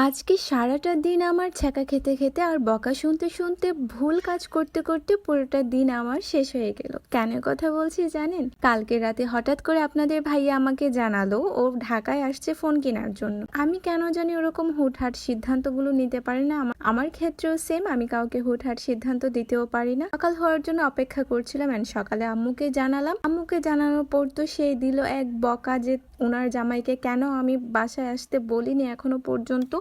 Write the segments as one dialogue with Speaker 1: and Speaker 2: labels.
Speaker 1: আজকে সারাটা দিন আমার ছ্যাঁকা খেতে খেতে আর বকা শুনতে শুনতে ভুল কাজ করতে করতে পুরোটা দিন আমার শেষ হয়ে গেল। কেন কথা বলছি জানেন? কালকে রাতে হঠাৎ করে আপনাদের ভাইয়া আমাকে জানালো ও ঢাকায় আসছে ফোন কেনার জন্য। আমি কেন জানি ওরকম হুটহাট সিদ্ধান্তগুলো নিতে পারি না। আমার ক্ষেত্রেও সেম, আমি কাউকে হুটহাট সিদ্ধান্ত দিতেও পারি না। সকাল হওয়ার জন্য অপেক্ষা করছিলাম এন্ড সকালে আম্মুকে জানালাম। আম্মুকে জানানোর পর তো সেই দিল এক বকা যে ওনার জামাইকে কেন আমি বাসায় আসতে বলিনি এখনো পর্যন্ত।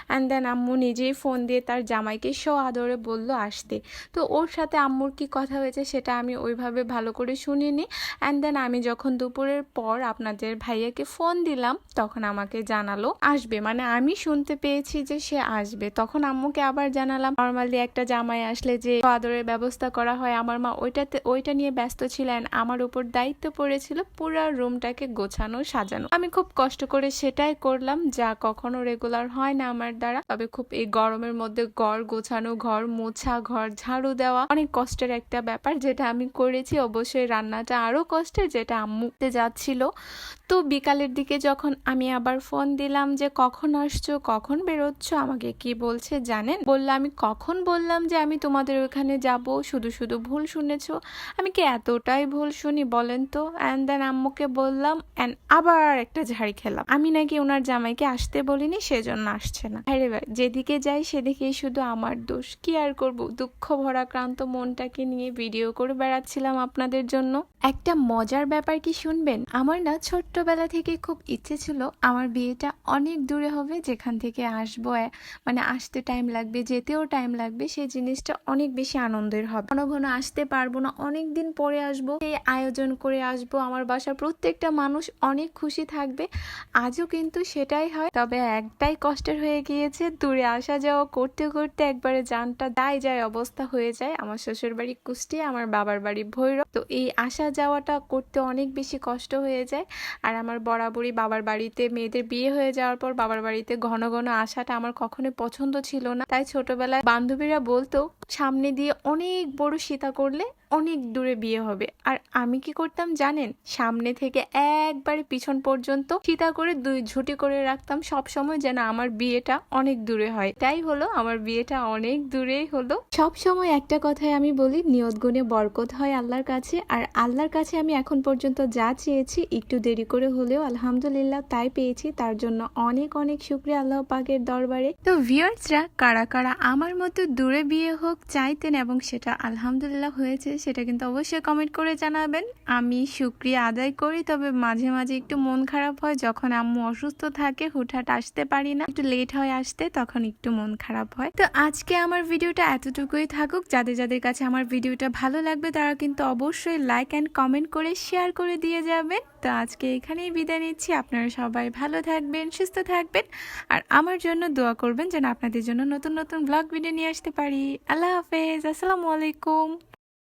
Speaker 1: অ্যান্ড দেন আম্মু নিজেই ফোন দিয়ে তার জামাইকে আদরে বলল আসতে। তো ওর সাথে আম্মুর কি কথা হয়েছে সেটা আমি ওইভাবে ভালো করে শুনিনি। অ্যান্ড দেন আমি যখন দুপুরের পর আপনাদের ভাইয়াকে ফোন দিলাম তখন আমাকে জানালো আসবে, মানে আমি শুনতে পেয়েছি যে সে আসবে। তখন আম্মুকে আবার জানালাম নর্মালি একটা জামাই আসলে যে আদরের ব্যবস্থা করা হয়, আমার মা ওইটা নিয়ে ব্যস্ত ছিলেন। আমার উপর দায়িত্ব পড়েছিল পুরো রুমটাকে গোছানো সাজানো। আমি খুব কষ্ট করে সেটাই করলাম, যা কখনো রেগুলার হয় না আমার দ্বারা। তবে খুব এই গরমের মধ্যে ঘর গোছানো, ঘর মোছা, ঘর ঝাড়ু দেওয়া অনেক কষ্টের একটা ব্যাপার, যেটা আমি করেছি। অবশ্যই রান্নাটা আরো কষ্টের, যেটা আম্মুতে যাচ্ছিল। তো বিকালের দিকে যখন আমি আবার ফোন দিলাম যে কখন আসছো, কখন বেরোচ্ছ, আমাকে কি বলছে জানেন? আমি কখন বললাম যে আমি তোমাদের ওখানে যাব? শুধু শুধু ভুল শুনেছো। আমি কি এতটাই ভুল শুনি বলেন তো? অ্যান্ড দেন আম্মুকে বললাম অ্যান্ড আবার একটা ঝাড়ি খেলাম। আমি নাকি ওনার জামাইকে আসতে বলিনি, সেজন্য আসছে না। আরে ভাই, যেদিকে যাই সেদিকেই শুধু আমার দোষ। কি আর করব, দুঃখ ভরাক্রান্ত মনটাকে নিয়ে ভিডিও করে বেড়াচ্ছিলাম আপনাদের জন্য। একটা মজার ব্যাপার কি শুনবেন? আমার না ছোট্টবেলা থেকে খুব ইচ্ছে ছিল আমার বিয়েটা অনেক দূরে হবে, যেখান থেকে আসবো মানে আসতে টাইম লাগবে, যেতেও টাইম লাগবে, সেই জিনিসটা অনেক বেশি আনন্দের হবে। ঘন ঘন আসতে পারবো না, অনেক দিন পরে আসবো, সেই আয়োজন করে আসবো। আমার বাসার প্রত্যেকটা মানুষ অনেক খুশি থাকবে। আজও কিন্তু সেটাই হয়, তবে একটাই কষ্টের হয়ে গিয়েছে, দূরে আসা যাওয়া করতে করতে একবারে জানটা যায় অবস্থা হয়ে যায়। আমার শ্বশুর বাড়ি কুষ্টিয়া, আমার বাবার বাড়ি ভৈরব। তো এই আসা যাওয়াটা করতে অনেক বেশি কষ্ট হয়ে যায়। আর আমার বরাবরই বাবার বাড়িতে মেয়েদের বিয়ে হয়ে যাওয়ার পর বাবার বাড়িতে ঘন ঘন আসাটা আমার কখনোই পছন্দ ছিল না। তাই ছোটবেলায় বান্ধবীরা বলতো সামনে দিয়ে অনেক বড় সীতা করলে অনেক দূরে বিয়ে হবে। আর আমি কি করতাম জানেন? সামনে থেকে একবারে পিছন পর্যন্ত সীতা করে দুই ঝুটি করে রাখতাম সব সময়, যেন আমার বিয়েটা অনেক দূরে হয়। তাই হলো, আমার বিয়েটা অনেক দূরেই হলো। সব সময় একটা কথাই আমি বলি, নিয়ত গুণে বরকত হয় আল্লাহর কাছে। আর আল্লাহর কাছে আমি এখন পর্যন্ত যা চেয়েছি একটু দেরি করে হলেও আলহামদুলিল্লাহ তাই পেয়েছি। তার জন্য অনেক অনেক শুকরিয়া আল্লাহ পাকের দরবারে। তো ভিউয়ার্সরা কারা কারা আমার মতো দূরে বিয়ে হোক চাইতেন এবং সেটা আলহামদুলিল্লাহ হয়েছে, সেটা কিন্তু অবশ্যই কমেন্ট করে জানাবেন। আমি শুকরিয়া আদায় করি, তবে মাঝে মাঝে একটু মন খারাপ হয় যখন আম্মু অসুস্থ থাকে, হুটহাট আসতে পারি না, একটু লেট হয় আসতে, তখন একটু মন খারাপ হয়। তো আজকে আমার ভিডিওটা এতটুকুই থাকুক। যাদের যাদের কাছে আমার ভিডিওটা ভালো লাগবে তারা কিন্তু অবশ্যই লাইক অ্যান্ড কমেন্ট করে শেয়ার করে দিয়ে যাবেন। তো আজকে এখানেই বিদায় নিচ্ছি। আপনারা সবাই ভালো থাকবেন, সুস্থ থাকবেন, আর আমার জন্য দোয়া করবেন যেন আপনাদের জন্য নতুন নতুন ব্লগ ভিডিও নিয়ে আসতে পারি। আল্লাহ হাফেজ, আসসালামু আলাইকুম।